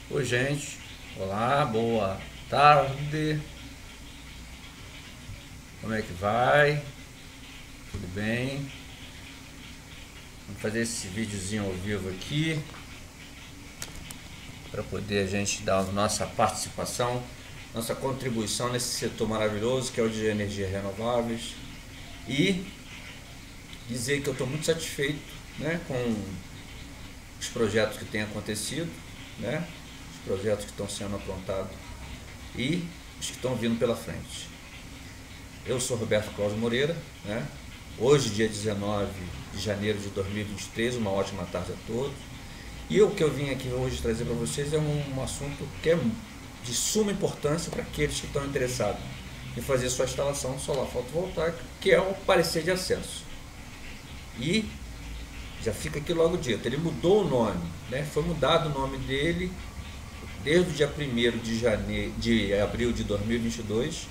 Oi, gente. Olá, boa tarde. Como é que vai? Tudo bem? Vamos fazer esse videozinho ao vivo aqui para poder a gente dar a nossa participação, nossa contribuição nesse setor maravilhoso que é o de energias renováveis e dizer que eu estou muito satisfeito, né, com os projetos que têm acontecido, né, os projetos que estão sendo aprontados e os que estão vindo pela frente. Eu sou Roberto Cláudio Moreira, né? Hoje, dia 19 de janeiro de 2023, uma ótima tarde a todos. E o que eu vim aqui hoje trazer para vocês é um assunto que é de suma importância para aqueles que estão interessados em fazer sua instalação solar fotovoltaica, que é o parecer de acesso. E já fica aqui logo dito, ele mudou o nome, né? Foi mudado o nome dele desde o dia 1º de abril de 2022,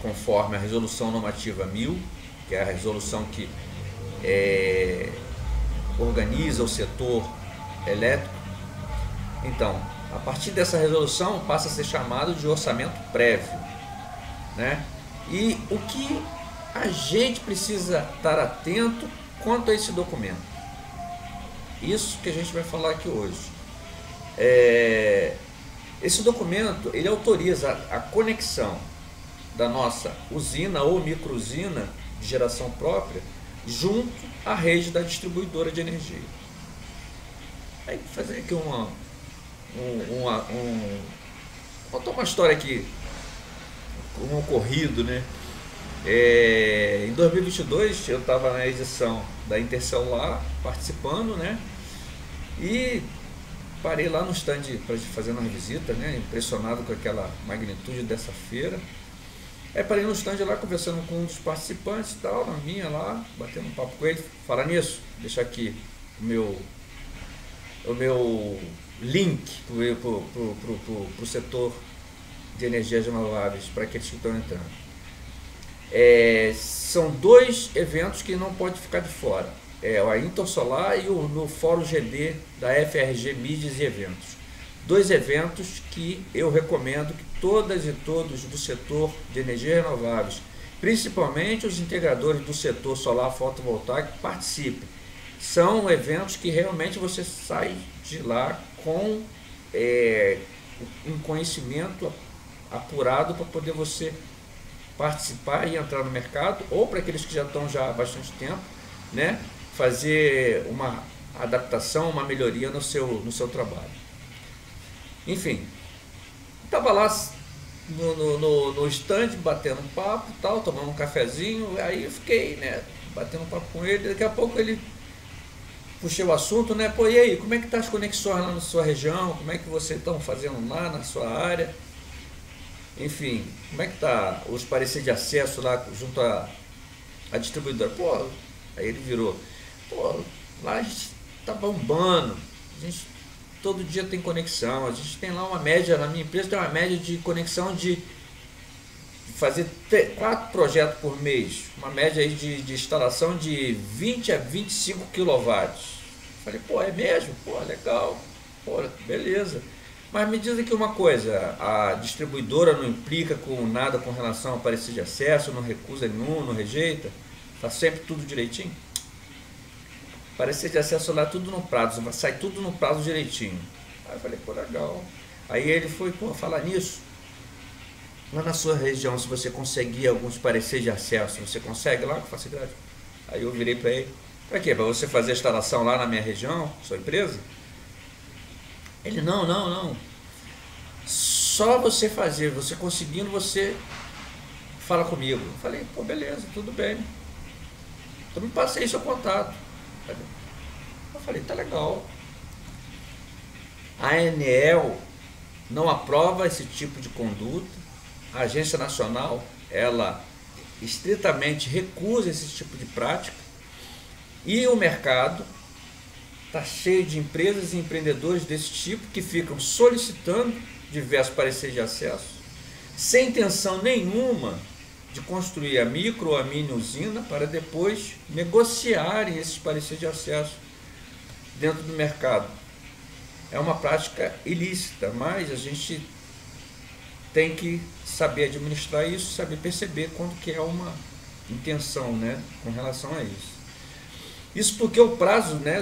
conforme a resolução normativa 1000, que é a resolução que organiza o setor elétrico. Então, a partir dessa resolução passa a ser chamado de orçamento prévio, né? E o que a gente precisa estar atento quanto a esse documento? Isso que a gente vai falar aqui hoje. Esse documento ele autoriza a conexão da nossa usina ou microusina de geração própria junto à rede da distribuidora de energia. Aí vou fazer aqui contar uma história aqui, um ocorrido, né? Em 2022 eu estava na edição da Intercelular participando, né? E parei lá no stand para fazer uma visita, né? Impressionado com aquela magnitude dessa feira. Aí parei no stand lá conversando com um dos participantes e tal, na minha lá, batendo um papo com ele. Falar nisso, deixar aqui o meu link pro setor de energias renováveis para aqueles que estão entrando. São dois eventos que não pode ficar de fora. A Intersolar e no Fórum GD da FRG Mídias e Eventos. Dois eventos que eu recomendo que todas e todos do setor de energias renováveis, principalmente os integradores do setor solar fotovoltaico, participem. São eventos que realmente você sai de lá com um conhecimento apurado para poder você participar e entrar no mercado, ou para aqueles que já estão já há bastante tempo, né, fazer uma adaptação, uma melhoria no seu trabalho. Enfim, estava lá no stand, batendo um papo, tal, tomando um cafezinho, aí eu fiquei, né, batendo um papo com ele, daqui a pouco ele puxei o assunto, né, pô, e aí, como é que tá as conexões lá na sua região, como é que vocês estão fazendo lá na sua área, enfim, como é que tá os pareceres de acesso lá junto à distribuidora, pô, aí ele virou, pô, lá a gente tá bombando, a gente todo dia tem conexão, a gente tem lá uma média, na minha empresa tem uma média de conexão de fazer 4 projetos por mês, uma média aí de instalação de 20 a 25 quilowatts. Falei, pô, é mesmo? Pô, legal, pô, beleza. Mas me diz aqui uma coisa, a distribuidora não implica com nada com relação ao parecer de acesso, não recusa nenhum, não rejeita? Tá sempre tudo direitinho? Parecer de acesso lá tudo no prazo, sai tudo no prazo direitinho. Aí eu falei, pô, legal. Aí ele foi, pô, falar nisso. Lá na sua região, se você conseguir alguns pareceres de acesso, você consegue lá com facilidade? Aí eu virei para ele, para quê? Para você fazer a instalação lá na minha região, sua empresa? Ele, não. Só você fazer, você conseguindo, você fala comigo. Eu falei, pô, beleza, tudo bem. Então me passei seu contato. Eu falei, tá legal. A ANEEL não aprova esse tipo de conduta. A Agência Nacional, ela estritamente recusa esse tipo de prática. E o mercado está cheio de empresas e empreendedores desse tipo que ficam solicitando diversos pareceres de acesso, sem intenção nenhuma de construir a micro ou a mini usina para depois negociarem esses pareceres de acesso dentro do mercado. é uma prática ilícita, mas a gente tem que saber administrar isso, saber perceber quando que é uma intenção, né, com relação a isso. Isso porque o prazo, né,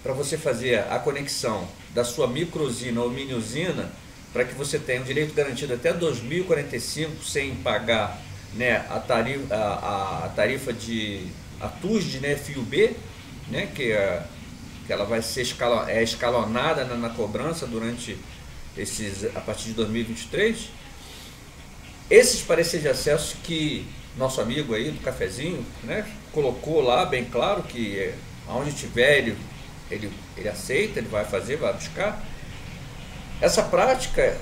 para você fazer a conexão da sua microusina ou mini usina, para que você tenha o direito garantido até 2045 sem pagar, né, a tarifa de a TUSD, né, fio B, né, que ela vai ser escalonada na cobrança durante a partir de 2023. Esses pareceres de acesso que nosso amigo aí do cafezinho, né, colocou lá bem claro que aonde tiver ele aceita, ele vai fazer, vai buscar. Essa prática,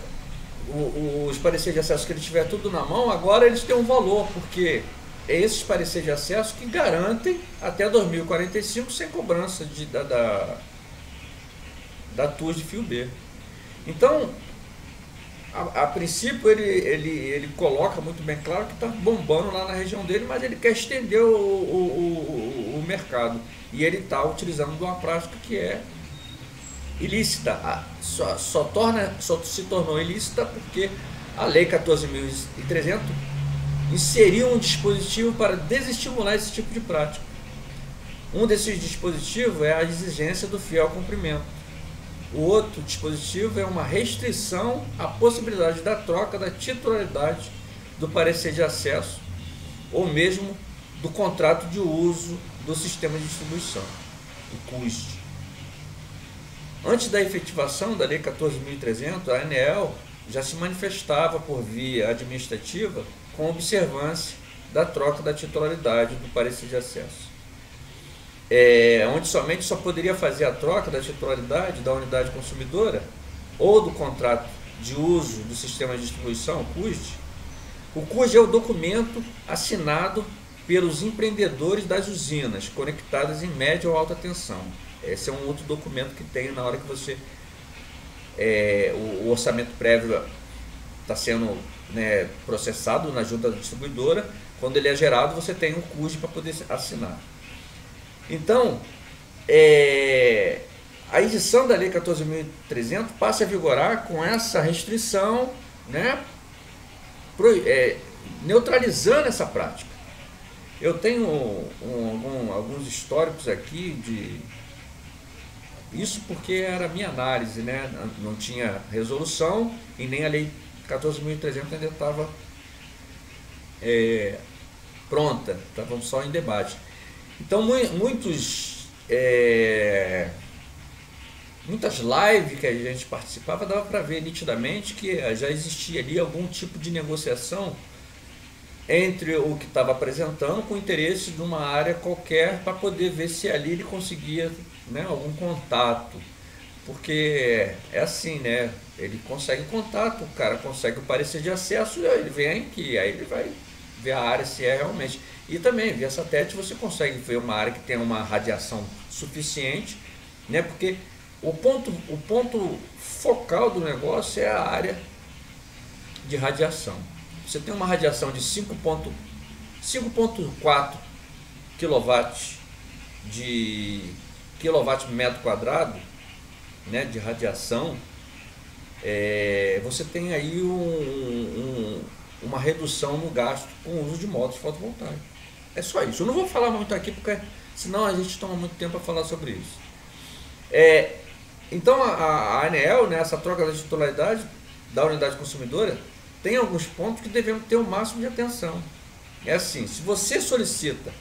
os pareceres de acesso que ele tiver tudo na mão, agora eles têm um valor, porque é esses pareceres de acesso que garantem até 2045 sem cobrança da TUS de fio B. Então, a princípio ele coloca muito bem claro que está bombando lá na região dele, mas ele quer estender o mercado. E ele está utilizando uma prática que é ilícita. Só se tornou ilícita porque a Lei 14.300 inseriu um dispositivo para desestimular esse tipo de prática. Um desses dispositivos é a exigência do fiel cumprimento. O outro dispositivo é uma restrição à possibilidade da troca da titularidade do parecer de acesso ou mesmo do contrato de uso do sistema de distribuição, o CUSD. Antes da efetivação da Lei 14.300, a ANEEL já se manifestava por via administrativa com observância da troca da titularidade do parecer de acesso. Onde somente só poderia fazer a troca da titularidade da unidade consumidora ou do contrato de uso do sistema de distribuição, CUSD. O CUSD é o documento assinado pelos empreendedores das usinas conectadas em média ou alta tensão. Esse é um outro documento que tem na hora que você o orçamento prévio está sendo, né, processado na junta distribuidora. Quando ele é gerado, você tem um CUSD para poder assinar. Então, a edição da Lei 14.300 passa a vigorar com essa restrição, né, neutralizando essa prática. Eu tenho alguns históricos aqui isso porque era a minha análise, né? Não tinha resolução e nem a Lei 14.300 ainda estava pronta, estavam só em debate. Então muitas lives que a gente participava dava para ver nitidamente que já existia ali algum tipo de negociação entre o que estava apresentando com o interesse de uma área qualquer para poder ver se ali ele conseguia, né, algum contato. Porque é assim, né? Ele consegue contato, o cara consegue o parecer de acesso, ele vem aqui, aí ele vai ver a área se é realmente. E também, via satélite, você consegue ver uma área que tem uma radiação suficiente, né? Porque o ponto focal do negócio é a área de radiação. Você tem uma radiação de 5,4 kW metro quadrado, né, de radiação. Você tem aí uma redução no gasto com o uso de motos fotovoltaicas. É só isso. Eu não vou falar muito aqui porque senão a gente toma muito tempo para falar sobre isso. Então a ANEEL, né, essa troca da titularidade da unidade consumidora, tem alguns pontos que devemos ter o máximo de atenção. É assim, se você solicita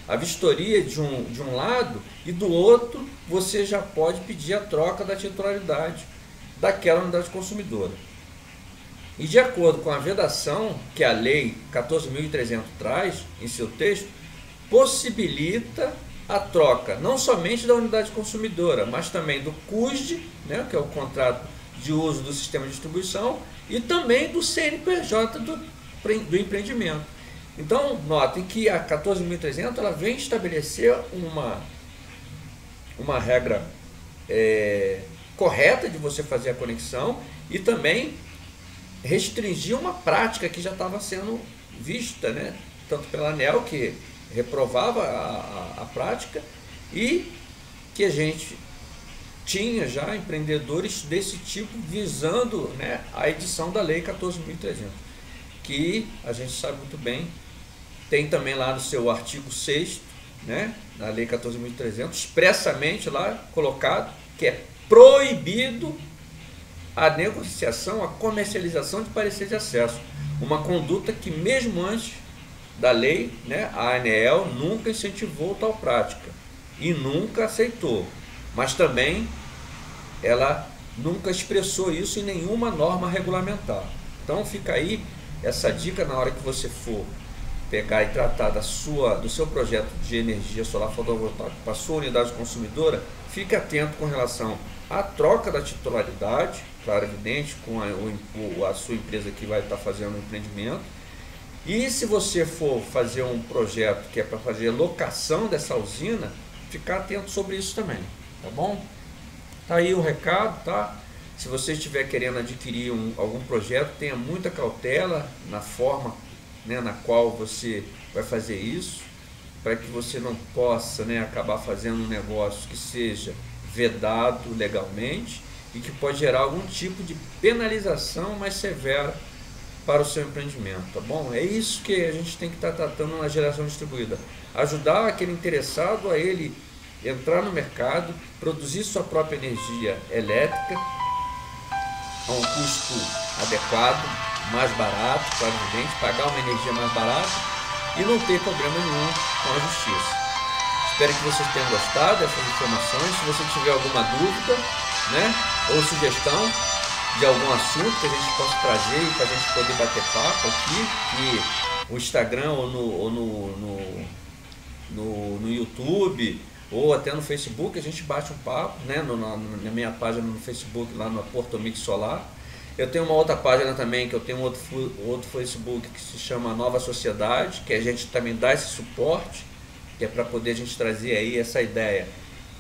a vistoria de um lado e do outro, você já pode pedir a troca da titularidade daquela unidade consumidora. E de acordo com a vedação que a Lei 14.300 traz em seu texto, possibilita a troca não somente da unidade consumidora, mas também do CUSD, né, que é o contrato de uso do sistema de distribuição, e também do CNPJ do empreendimento. Então, notem que a 14.300 ela vem estabelecer uma regra correta de você fazer a conexão e também restringir uma prática que já estava sendo vista, né, tanto pela ANEEL, que reprovava a prática, e que a gente tinha já empreendedores desse tipo visando, né, a edição da Lei 14.300, que a gente sabe muito bem, tem também lá no seu artigo 6º, né, na Lei 14.300, expressamente lá colocado que é proibido a negociação, a comercialização de parecer de acesso, uma conduta que mesmo antes da lei, né, a ANEEL nunca incentivou tal prática e nunca aceitou, mas também ela nunca expressou isso em nenhuma norma regulamentar. Então fica aí essa dica na hora que você for pegar e tratar do seu projeto de energia solar fotovoltaica para a sua unidade consumidora, fique atento com relação à troca da titularidade, claro, evidente, com a sua empresa que vai estar fazendo o empreendimento. E se você for fazer um projeto que é para fazer locação dessa usina, ficar atento sobre isso também, tá bom? Tá aí o recado, tá? Se você estiver querendo adquirir algum projeto, tenha muita cautela na forma, né, na qual você vai fazer isso, para que você não possa, né, acabar fazendo um negócio que seja vedado legalmente e que pode gerar algum tipo de penalização mais severa para o seu empreendimento, tá bom? É isso que a gente tem que estar tratando na geração distribuída, ajudar aquele interessado a ele entrar no mercado, produzir sua própria energia elétrica a um custo adequado, mais barato, claro, evidente, pagar uma energia mais barata e não ter problema nenhum com a justiça. Espero que vocês tenham gostado dessas informações. Se você tiver alguma dúvida, né, ou sugestão de algum assunto que a gente possa trazer e para a gente poder bater papo aqui, e o Instagram ou no YouTube ou até no Facebook, a gente bate um papo, né, na minha página no Facebook, lá no Porto Mix Solar. Eu tenho uma outra página também, que eu tenho outro Facebook que se chama Nova Sociedade, que a gente também dá esse suporte, que é para poder a gente trazer aí essa ideia,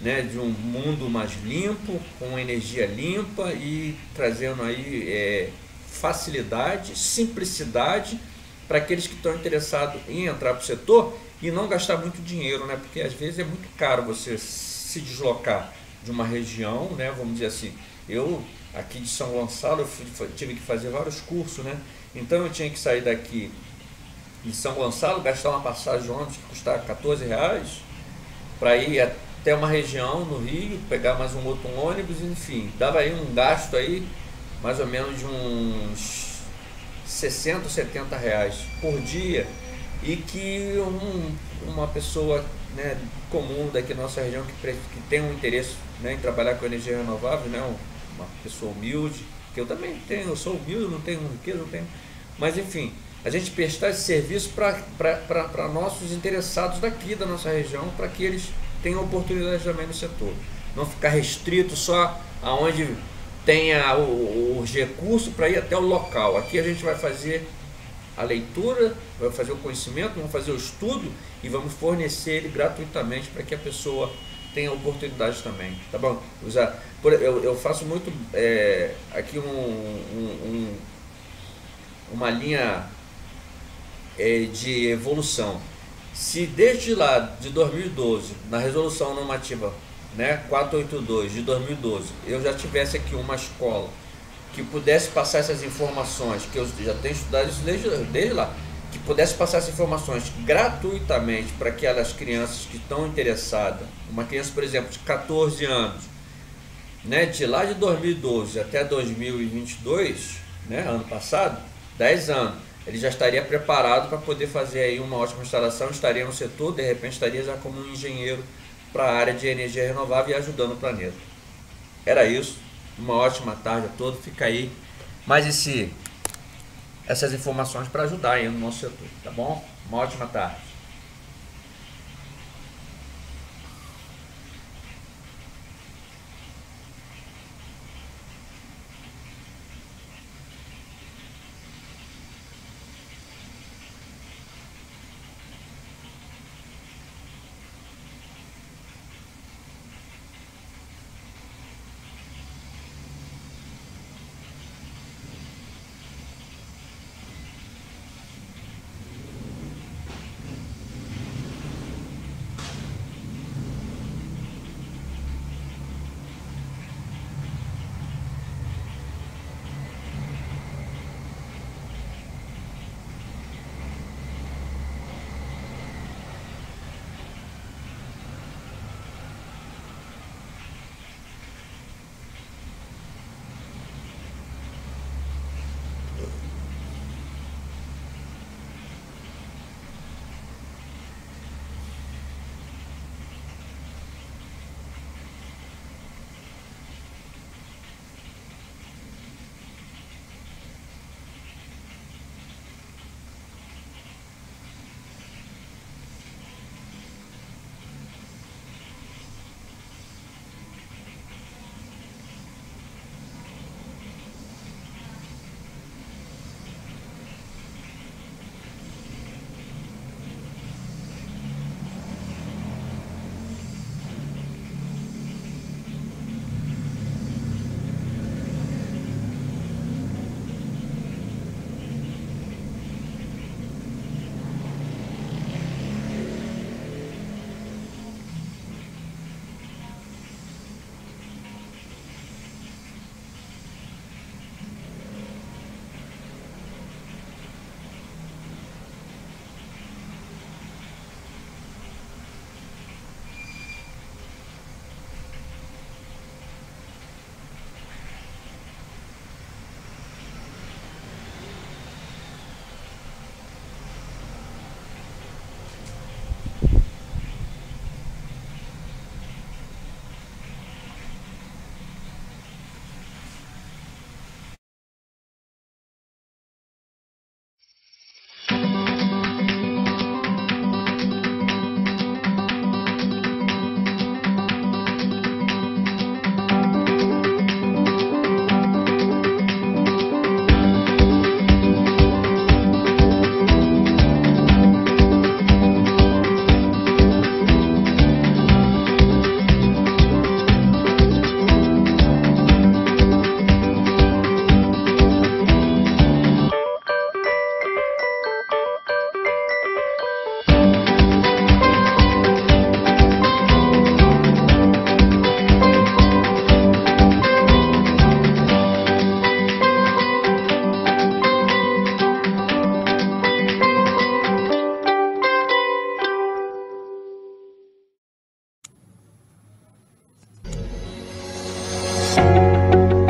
né, de um mundo mais limpo, com energia limpa e trazendo aí facilidade, simplicidade para aqueles que estão interessados em entrar para o setor e não gastar muito dinheiro, né, porque às vezes é muito caro você se deslocar de uma região, né, vamos dizer assim, eu aqui de São Gonçalo eu tive que fazer vários cursos, né, então eu tinha que sair daqui de São Gonçalo, gastar uma passagem de ônibus que custava R$14 para ir até uma região no Rio, pegar mais um outro ônibus, enfim, dava aí um gasto aí mais ou menos de uns 60 ou 70 reais por dia, e que uma pessoa, né, comum daqui da nossa região que tem um interesse, né, em trabalhar com energia renovável, né, uma pessoa humilde, que eu também tenho, eu sou humilde, não tenho riqueza, não tenho, mas enfim, a gente prestar esse serviço para nossos interessados daqui da nossa região, para que eles tenham oportunidade também no setor. Não ficar restrito só aonde tenha os recursos para ir até o local. Aqui a gente vai fazer a leitura, vai fazer o conhecimento, vamos fazer o estudo e vamos fornecer ele gratuitamente para que a pessoa tenha oportunidade também, tá bom? Eu faço muito aqui uma linha de evolução. Se desde lá de 2012, na resolução normativa, né, 482 de 2012, eu já tivesse aqui uma escola que pudesse passar essas informações, que eu já tenho estudado isso desde lá, que pudesse passar essas informações gratuitamente para aquelas crianças que estão interessadas, uma criança, por exemplo, de 14 anos, né, de lá de 2012 até 2022, né, ano passado, 10 anos, ele já estaria preparado para poder fazer aí uma ótima instalação, estaria no setor, de repente estaria já como um engenheiro para a área de energia renovável e ajudando o planeta. Era isso, uma ótima tarde a todos, fica aí mais essas informações para ajudar aí no nosso setor, tá bom? Uma ótima tarde.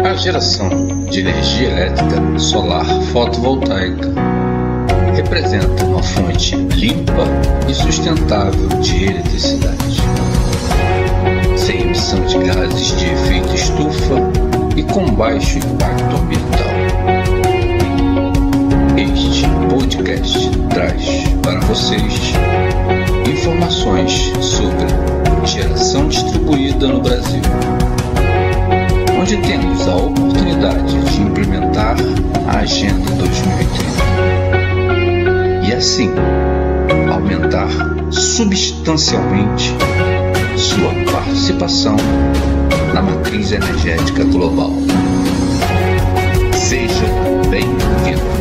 A geração de energia elétrica solar fotovoltaica representa uma fonte limpa e sustentável de eletricidade, sem emissão de gases de efeito estufa e com baixo impacto ambiental. Este podcast traz para vocês informações sobre geração distribuída no Brasil, onde temos a oportunidade de implementar a Agenda 2030 e assim aumentar substancialmente sua participação na matriz energética global. Seja bem-vindo.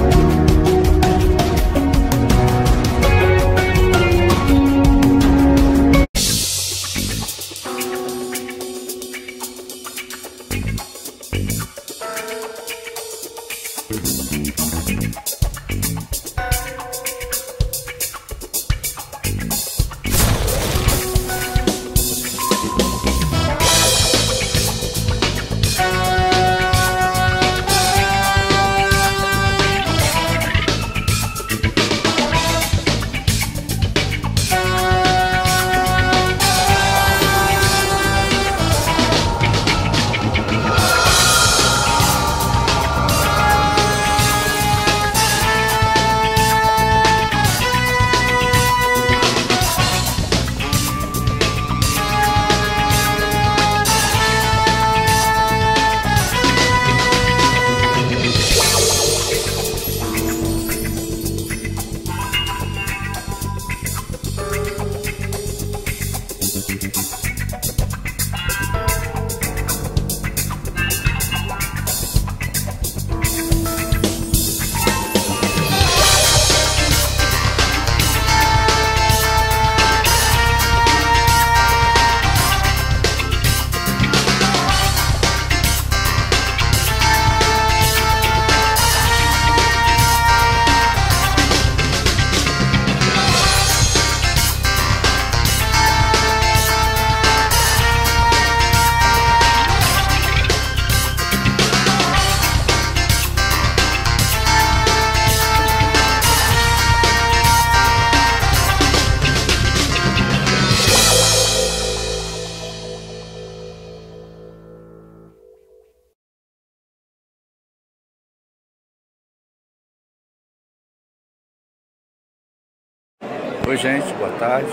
Oi gente, boa tarde.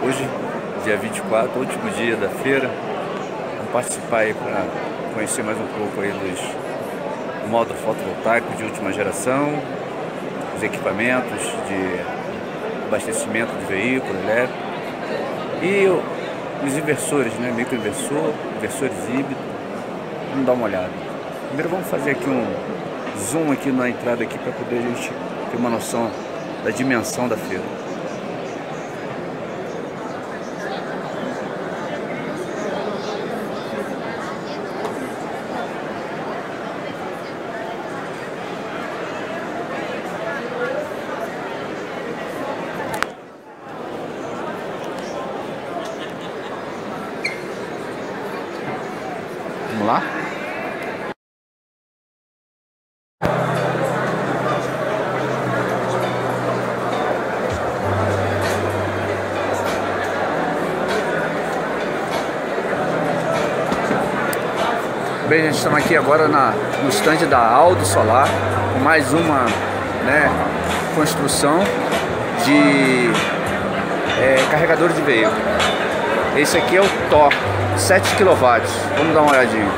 Hoje, dia 24, último dia da feira. Vamos participar aí para conhecer mais um pouco aí do módulo fotovoltaico de última geração, os equipamentos de abastecimento de veículo elétrico e os inversores, né? Microinversor, inversores híbridos. Vamos dar uma olhada. Primeiro vamos fazer aqui um zoom aqui na entrada aqui para poder a gente ter uma noção da dimensão da feira. Vamos lá? Bem, gente, estamos aqui agora no stand da Aldo Solar, com mais uma construção de carregador de veículo. Esse aqui é o Thor, 7 kW. Vamos dar uma olhadinha.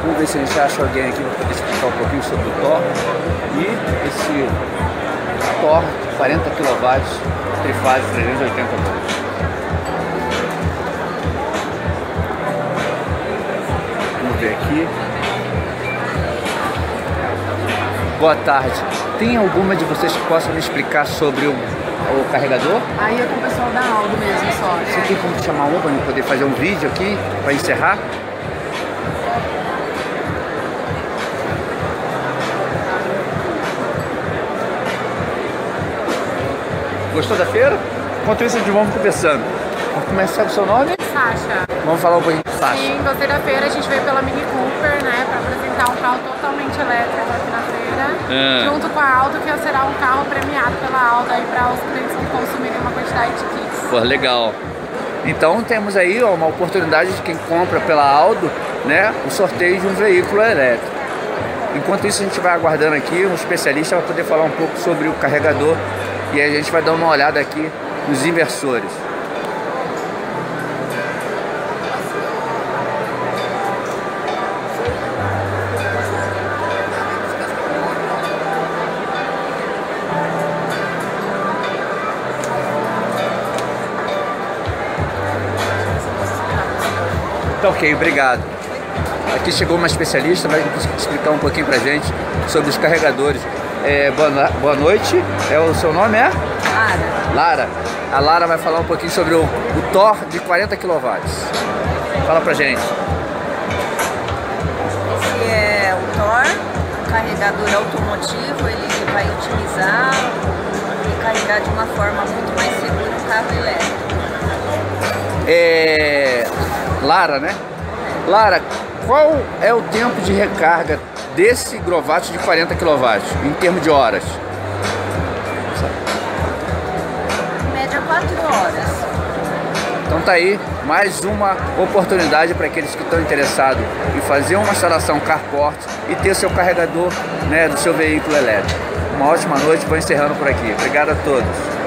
Vamos ver se a gente acha alguém aqui para poder explicar um pouquinho sobre o Thor. E esse Thor 40 kW, trifase 380 volts. Vamos ver aqui. Boa tarde. Tem alguma de vocês que possa me explicar sobre o carregador? Aí eu tô com o pessoal da Aldo mesmo só. Você tem como chamar um para poder fazer um vídeo aqui para encerrar? Gostou da feira? Enquanto isso, a gente vamos conversando. Vamos começar com o seu nome? Sasha. Vamos falar um pouquinho com Sasha. Sim, gostei da feira. A gente veio pela Mini Cooper, né, para apresentar um carro totalmente elétrico aqui na feira, junto com a Aldo, que será um carro premiado pela Aldo aí para os clientes que consumirem uma quantidade de kits. Pô, legal. Então temos aí, ó, uma oportunidade de quem compra pela Aldo, né, o sorteio de um veículo elétrico. Enquanto isso, a gente vai aguardando aqui um especialista para poder falar um pouco sobre o carregador e a gente vai dar uma olhada aqui nos inversores. Tá ok, obrigado. Aqui chegou uma especialista, vai explicar um pouquinho pra gente sobre os carregadores. Boa noite, o seu nome é? Lara. Lara. A Lara vai falar um pouquinho sobre o Thor de 40 kW. Fala pra gente. Esse é o Thor, um carregador automotivo, ele vai otimizar e carregar de uma forma muito mais segura um carro elétrico. Lara, né? Lara, qual é o tempo de recarga desse Grovat de 40 kW em termos de horas? Em média 4 horas. Então tá aí mais uma oportunidade para aqueles que estão interessados em fazer uma instalação carport e ter seu carregador, né, do seu veículo elétrico. Uma ótima noite, vou encerrando por aqui. Obrigado a todos.